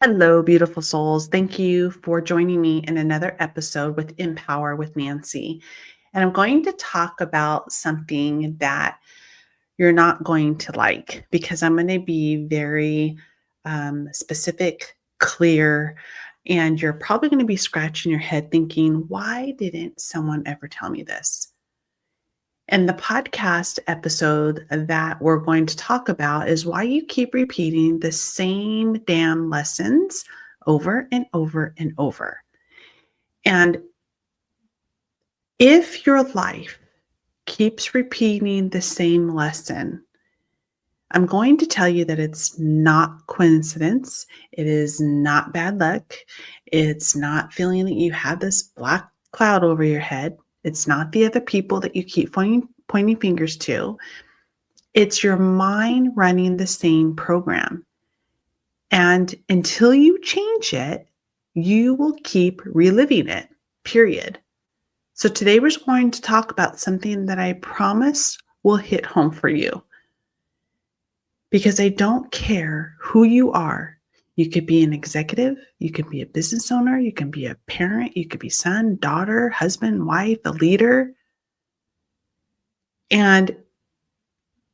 Hello, beautiful souls. Thank you for joining me in another episode with Empower with Nancy. And I'm going to talk about something that you're not going to like because I'm going to be very specific, clear, and you're probably going to be scratching your head thinking, why didn't someone ever tell me this? And the podcast episode that we're going to talk about is why you keep repeating the same damn lessons over and over and over. And if your life keeps repeating the same lesson, I'm going to tell you that it's not coincidence. It is not bad luck. It's not feeling that you have this black cloud over your head. It's not the other people that you keep pointing fingers to. It's your mind running the same program. And until you change it, you will keep reliving it, period. So today we're going to talk about something that I promise will hit home for you. Because I don't care who you are. You could be an executive, you could be a business owner, you can be a parent, you could be son, daughter, husband, wife, a leader. And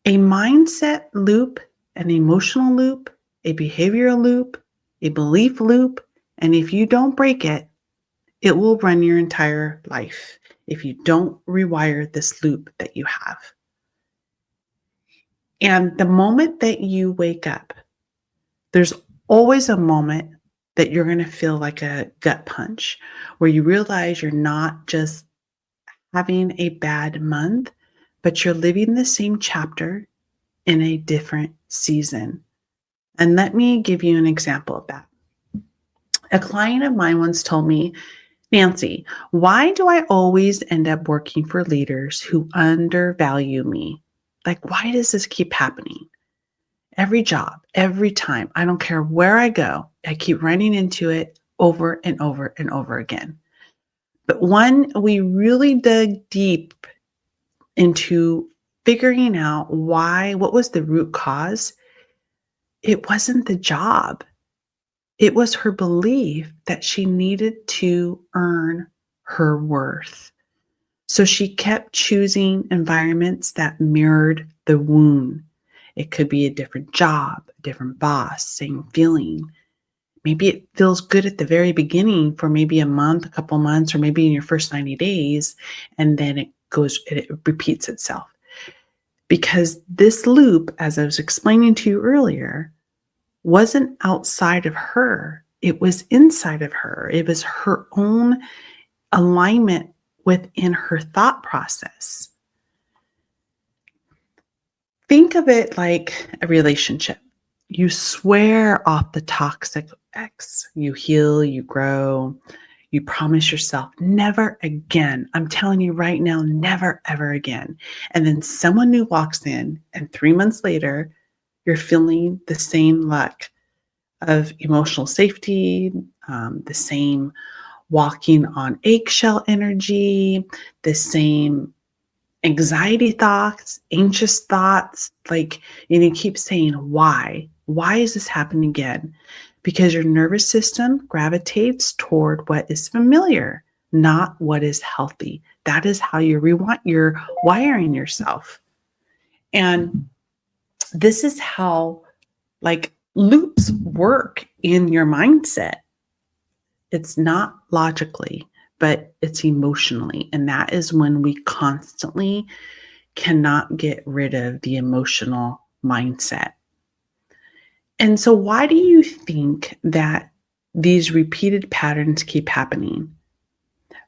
a mindset loop, an emotional loop, a behavioral loop, a belief loop, and if you don't break it, it will run your entire life if you don't rewire this loop that you have. And the moment that you wake up, there's always a moment that you're going to feel like a gut punch where you realize you're not just having a bad month, but you're living the same chapter in a different season. And let me give you an example of that. A client of mine once told me, Nancy, why do I always end up working for leaders who undervalue me? Like, why does this keep happening? Every job, every time, I don't care where I go, I keep running into it over and over and over again. But when we really dug deep into figuring out what was the root cause, it wasn't the job. It was her belief that she needed to earn her worth. So she kept choosing environments that mirrored the wound. It could be a different job, a different boss, same feeling. Maybe it feels good at the very beginning for maybe a month, a couple months, or maybe in your first 90 days, and then it repeats itself. Because this loop, as I was explaining to you earlier, wasn't outside of her. It was inside of her. It was her own alignment within her thought process. Think of it like a relationship. You swear off the toxic ex. You heal, you grow, you promise yourself, never again. I'm telling you right now, never, ever again. And then someone new walks in, and 3 months later, you're feeling the same lack of emotional safety, the same walking on eggshell energy, the same anxiety thoughts, anxious thoughts, and you keep saying, why? Why is this happening again? Because your nervous system gravitates toward what is familiar, not what is healthy. That is how you're wiring yourself. And this is how loops work in your mindset. It's not logically, but it's emotionally. And that is when we constantly cannot get rid of the emotional mindset. And so why do you think that these repeated patterns keep happening?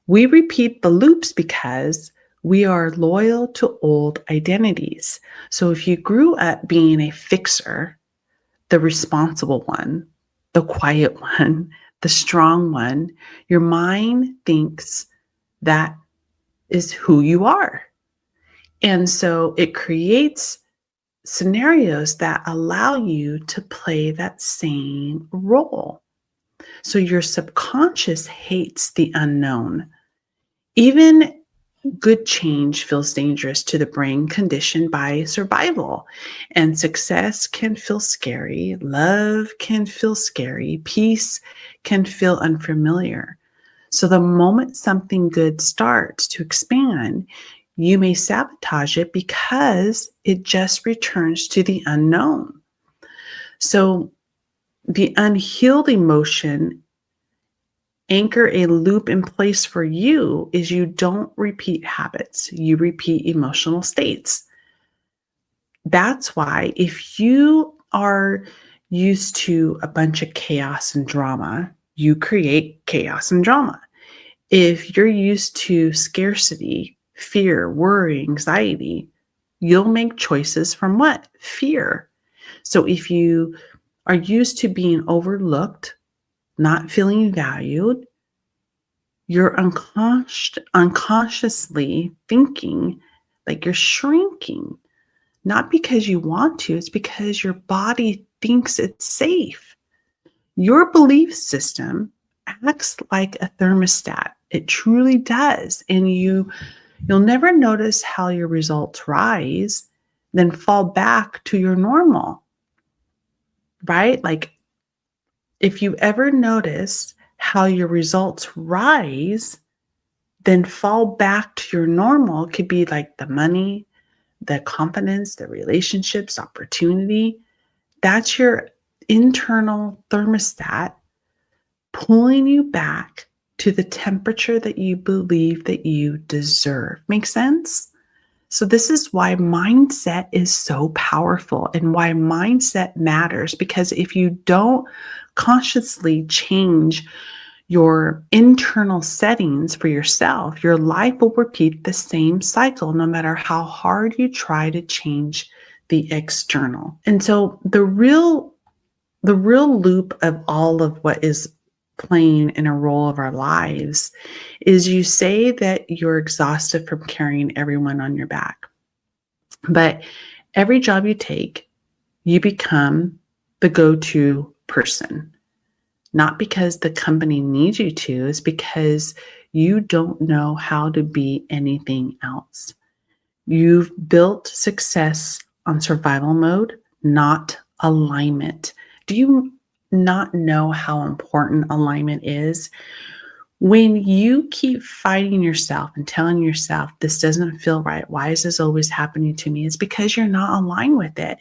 We repeat the loops because we are loyal to old identities. So if you grew up being a fixer, the responsible one, the quiet one, the strong one, your mind thinks that is who you are. And so it creates scenarios that allow you to play that same role. So your subconscious hates the unknown. Even good change feels dangerous to the brain conditioned by survival. And success can feel scary. Love can feel scary. Peace can feel unfamiliar. So the moment something good starts to expand, you may sabotage it because it just returns to the unknown. So the unhealed emotion anchor a loop in place for you is you don't repeat habits, you repeat emotional states. That's why if you are used to a bunch of chaos and drama, you create chaos and drama. If you're used to scarcity, fear, worry, anxiety, you'll make choices from what? Fear. So if you are used to being overlooked, not feeling valued, you're unconsciously thinking like you're shrinking, not because you want to, it's because your body thinks it's safe. Your belief system acts like a thermostat. It truly does. And you'll never notice how your results rise, then fall back to your normal, right? Like if you ever notice how your results rise, then fall back to your normal, it could be like the money, the confidence, the relationships, opportunity. That's your internal thermostat pulling you back to the temperature that you believe that you deserve. Make sense? So this is why mindset is so powerful and why mindset matters, because if you don't consciously change your internal settings for yourself, your life will repeat the same cycle no matter how hard you try to change the external. And so the real loop of all of what is playing in a role of our lives is you say that you're exhausted from carrying everyone on your back. But every job you take, you become the go-to person. Not because the company needs you to, it's because you don't know how to be anything else. You've built success on survival mode, not alignment. Do you not know how important alignment is? When you keep fighting yourself and telling yourself, this doesn't feel right, why is this always happening to me? It's because you're not aligned with it.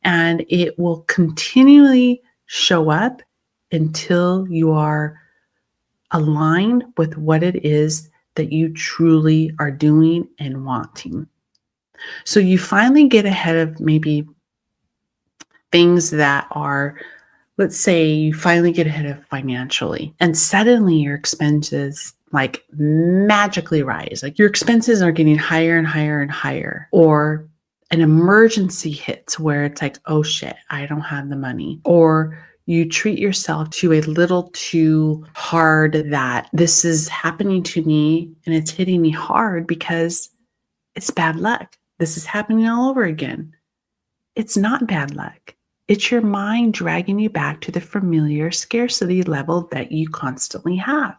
And it will continually show up until you are aligned with what it is that you truly are doing and wanting. So you finally get ahead of maybe things that are, let's say you finally get ahead of financially, and suddenly your expenses like magically rise. Like your expenses are getting higher and higher and higher, or an emergency hits where it's like, oh shit, I don't have the money. Or you treat yourself to a little too hard that this is happening to me and it's hitting me hard because it's bad luck. This is happening all over again. It's not bad luck. It's your mind dragging you back to the familiar scarcity level that you constantly have.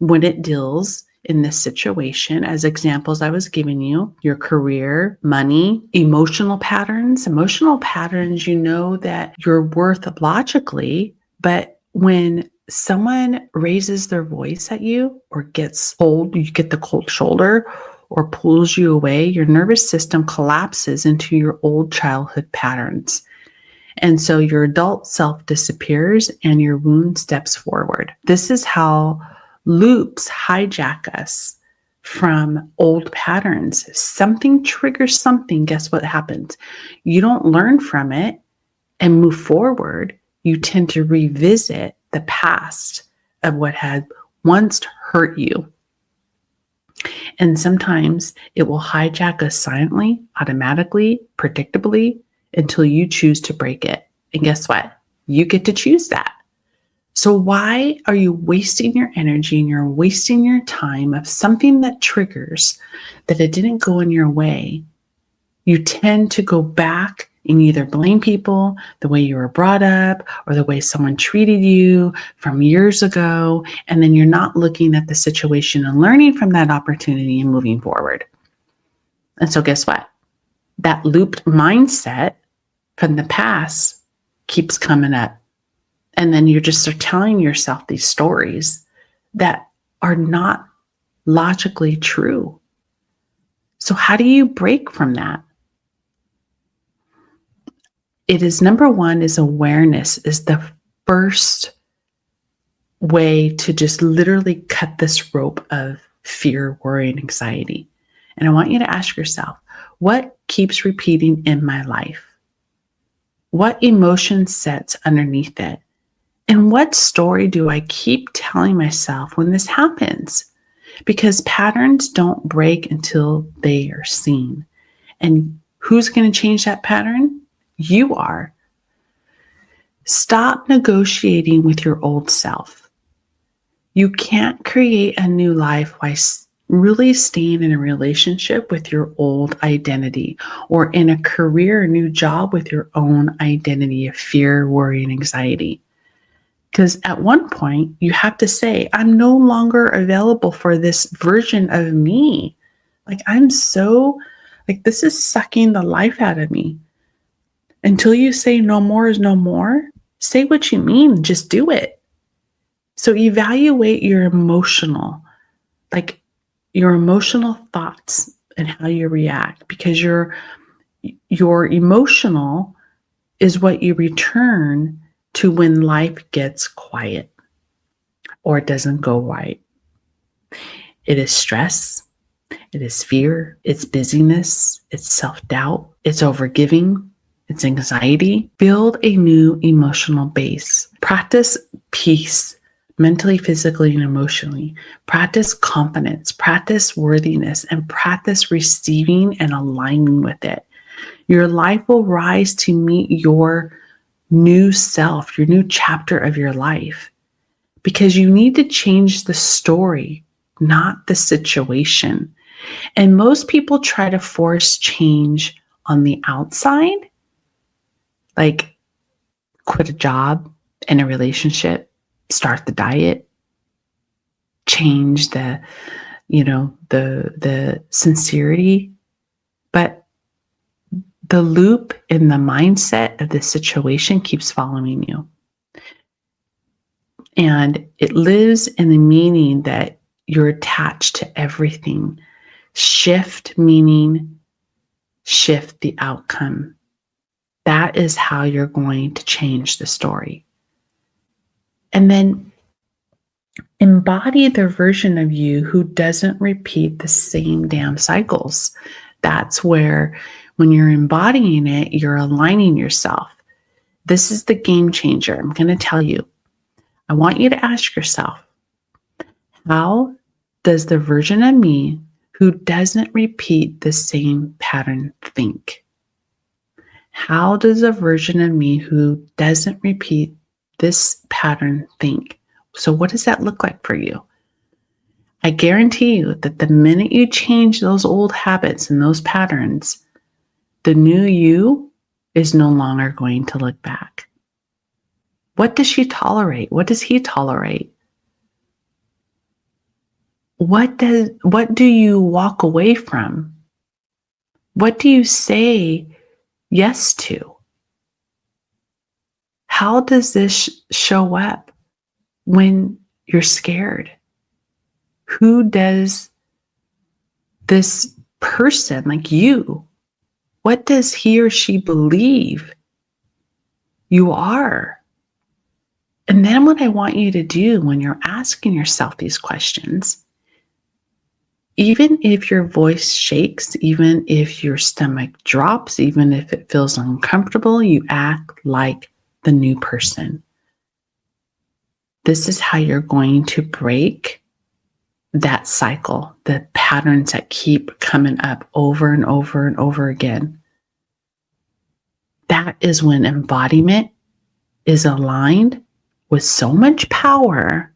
When it deals in this situation, as examples I was giving you, your career, money, emotional patterns, you know that you're worth logically, but when someone raises their voice at you or gets cold, you get the cold shoulder or pulls you away, your nervous system collapses into your old childhood patterns. And so your adult self disappears and your wound steps forward. This is how loops hijack us from old patterns. Something triggers something. Guess what happens? You don't learn from it and move forward. You tend to revisit the past of what had once hurt you. And sometimes it will hijack us silently, automatically, predictably, until you choose to break it. And guess what? You get to choose that. So why are you wasting your energy and you're wasting your time of something that triggers that it didn't go in your way? You tend to go back and you either blame people, the way you were brought up, or the way someone treated you from years ago, and then you're not looking at the situation and learning from that opportunity and moving forward. And so guess what? That looped mindset from the past keeps coming up. And then you just are telling yourself these stories that are not logically true. So how do you break from that? It is number one is awareness is the first way to just literally cut this rope of fear, worry, and anxiety. And I want you to ask yourself, what keeps repeating in my life? What emotion sits underneath it? And what story do I keep telling myself when this happens? Because patterns don't break until they are seen. And who's going to change that pattern? You are. Stop negotiating with your old self. You can't create a new life by really staying in a relationship with your old identity or in a career, a new job with your own identity of fear, worry, and anxiety. Because at one point you have to say, I'm no longer available for this version of me. Like this is sucking the life out of me. Until you say no more is no more, say what you mean, just do it. So evaluate your emotional thoughts and how you react, because your emotional is what you return to when life gets quiet or it doesn't go right. It is stress, it is fear, it's busyness, it's self-doubt, it's overgiving, it's anxiety. Build a new emotional base. Practice peace mentally, physically, and emotionally. Practice confidence, practice worthiness, and practice receiving and aligning with it. Your life will rise to meet your new self, your new chapter of your life, because you need to change the story, not the situation. And most people try to force change on the outside, like quit a job and a relationship, start the diet, change the sincerity, but the loop in the mindset of the situation keeps following you. And it lives in the meaning that you're attached to everything. Shift meaning shift the outcome. That is how you're going to change the story. And then embody the version of you who doesn't repeat the same damn cycles. That's where, when you're embodying it, you're aligning yourself. This is the game changer. I'm going to tell you. I want you to ask yourself, how does the version of me who doesn't repeat the same pattern think? How does a version of me who doesn't repeat this pattern think? So what does that look like for you? I guarantee you that the minute you change those old habits and those patterns, the new you is no longer going to look back. What does she tolerate? What does he tolerate? What do you walk away from? What do you say yes to? How does this show up when you're scared? Who does this person, like you, what does he or she believe you are? And then what I want you to do when you're asking yourself these questions, even if your voice shakes, even if your stomach drops, even if it feels uncomfortable, you act like the new person. This is how you're going to break that cycle, the patterns that keep coming up over and over and over again. That is when embodiment is aligned with so much power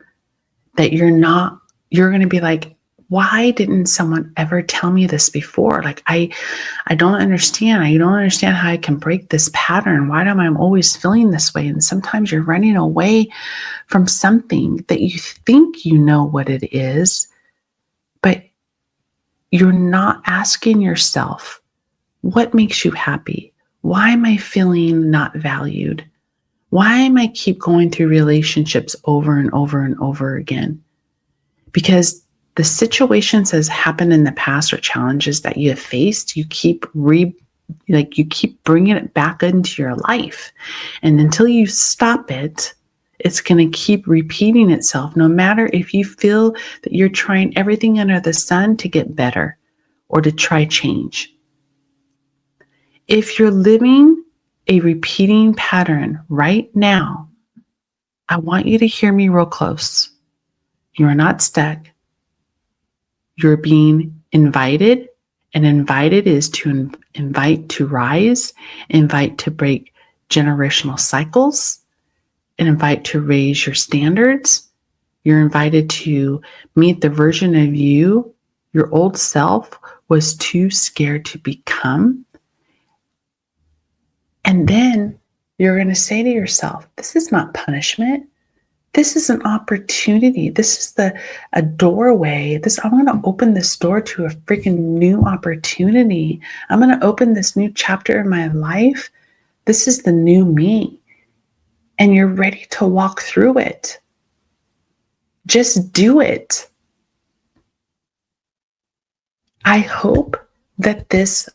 that you're going to be like, why didn't someone ever tell me this before? Like, I don't understand. I don't understand how I can break this pattern. Why am I always feeling this way? And sometimes you're running away from something that you think you know what it is, but you're not asking yourself, what makes you happy? Why am I feeling not valued? Why am I keep going through relationships over and over and over again? Because the situations that has happened in the past or challenges that you have faced, you keep bringing it back into your life. And until you stop it, it's going to keep repeating itself, no matter if you feel that you're trying everything under the sun to get better or to try change. If you're living a repeating pattern right now, I want you to hear me real close. You are not stuck. You're being invited, and invited is to invite to rise, invite to break generational cycles, and invite to raise your standards. You're invited to meet the version of you your old self was too scared to become. And then you're going to say to yourself, this is not punishment. This is an opportunity. This is a doorway. I'm going to open this door to a freaking new opportunity. I'm going to open this new chapter in my life. This is the new me. And you're ready to walk through it. Just do it. I hope that this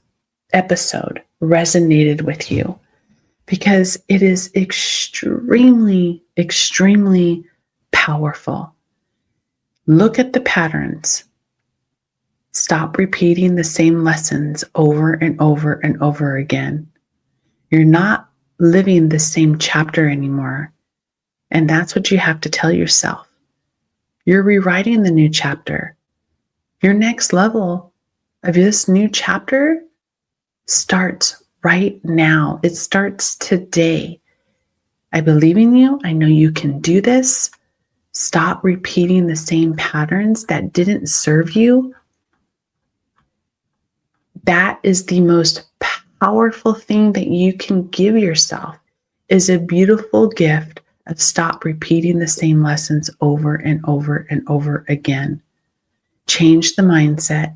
episode resonated with you, because it is extremely, extremely powerful. Look at the patterns. Stop repeating the same lessons over and over and over again. You're not living the same chapter anymore. And that's what you have to tell yourself. You're rewriting the new chapter. Your next level of this new chapter starts right now. It starts today. I believe in you. I know you can do this. Stop repeating the same patterns that didn't serve you. That is the most powerful thing that you can give yourself, is a beautiful gift of stop repeating the same lessons over and over and over again. Change the mindset.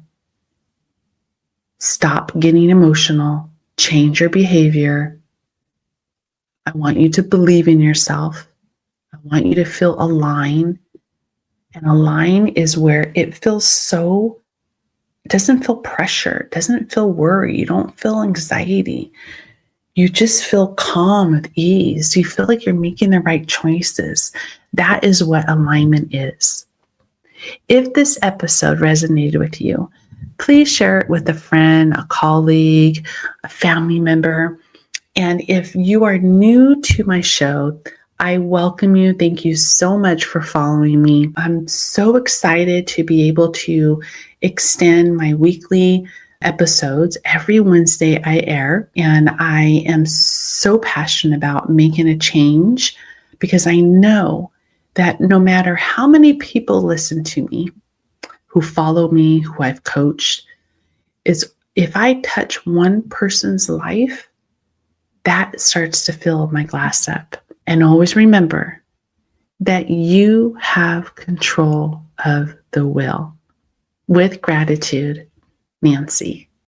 Stop getting emotional. Change your behavior. I want you to believe in yourself. I want you to feel aligned. And align is where it doesn't feel pressure, doesn't feel worry, you don't feel anxiety. You just feel calm with ease. You feel like you're making the right choices. That is what alignment is. If this episode resonated with you, please share it with a friend, a colleague, a family member. And if you are new to my show, I welcome you. Thank you so much for following me. I'm so excited to be able to extend my weekly episodes. Every Wednesday I air, and I am so passionate about making a change, because I know that no matter how many people listen to me, who follow me, who I've coached, is if I touch one person's life, that starts to fill my glass up. And always remember that you have control of the will. With gratitude, Nancy.